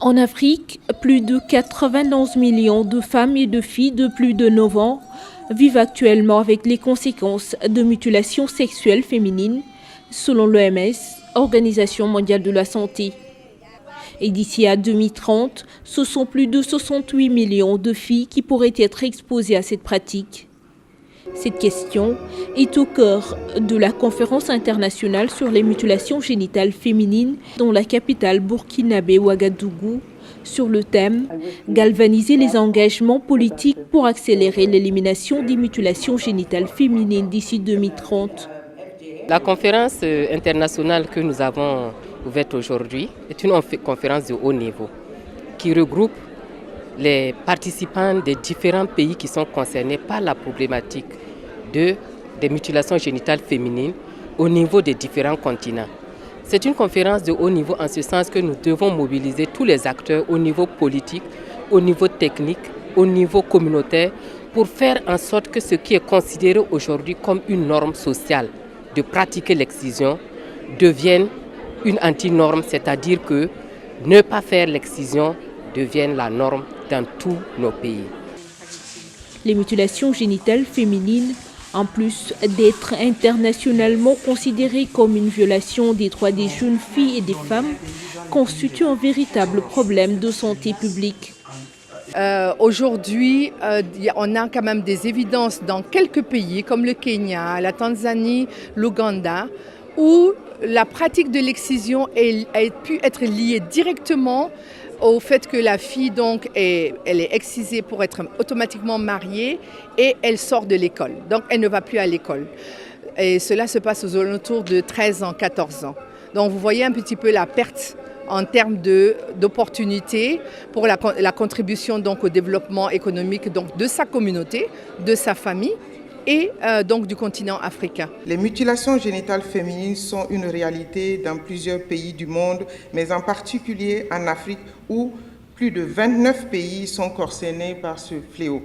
En Afrique, plus de 91 millions de femmes et de filles de plus de 9 ans vivent actuellement avec les conséquences de mutilations sexuelles féminines, selon l'OMS, Organisation mondiale de la santé. Et d'ici à 2030, ce sont plus de 68 millions de filles qui pourraient être exposées à cette pratique. Cette question est au cœur de la conférence internationale sur les mutilations génitales féminines dans la capitale burkinabé Ouagadougou sur le thème « Galvaniser les engagements politiques pour accélérer l'élimination des mutilations génitales féminines d'ici 2030 ». La conférence internationale que nous avons ouverte aujourd'hui est une conférence de haut niveau qui regroupe les participants des différents pays qui sont concernés par la problématique des mutilations génitales féminines au niveau des différents continents. C'est une conférence de haut niveau en ce sens que nous devons mobiliser tous les acteurs au niveau politique, au niveau technique, au niveau communautaire pour faire en sorte que ce qui est considéré aujourd'hui comme une norme sociale de pratiquer l'excision devienne une anti-norme, c'est-à-dire que ne pas faire l'excision devienne la norme dans tous nos pays. Les mutilations génitales féminines, en plus d'être internationalement considérées comme une violation des droits des jeunes filles et des femmes, constituent un véritable problème de santé publique. Aujourd'hui, on a quand même des évidences dans quelques pays comme le Kenya, la Tanzanie, l'Ouganda, où la pratique de l'excision a pu être liée directement au fait que la fille elle est excisée pour être automatiquement mariée et elle sort de l'école. Donc elle ne va plus à l'école. Et cela se passe aux alentours de 13 ans, 14 ans. Donc vous voyez un petit peu la perte en termes d'opportunités pour la contribution au développement économique de sa communauté, de sa famille et du continent africain. Les mutilations génitales féminines sont une réalité dans plusieurs pays du monde, mais en particulier en Afrique où plus de 29 pays sont concernés par ce fléau.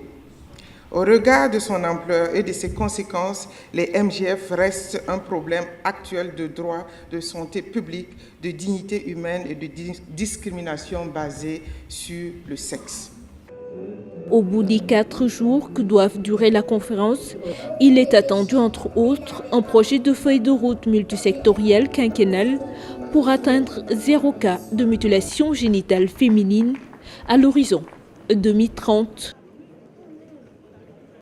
Au regard de son ampleur et de ses conséquences, les MGF restent un problème actuel de droit, de santé publique, de dignité humaine et de discrimination basée sur le sexe. Au bout des 4 jours que doivent durer la conférence, il est attendu entre autres un projet de feuille de route multisectorielle quinquennale pour atteindre 0 cas de mutilation génitale féminine à l'horizon 2030.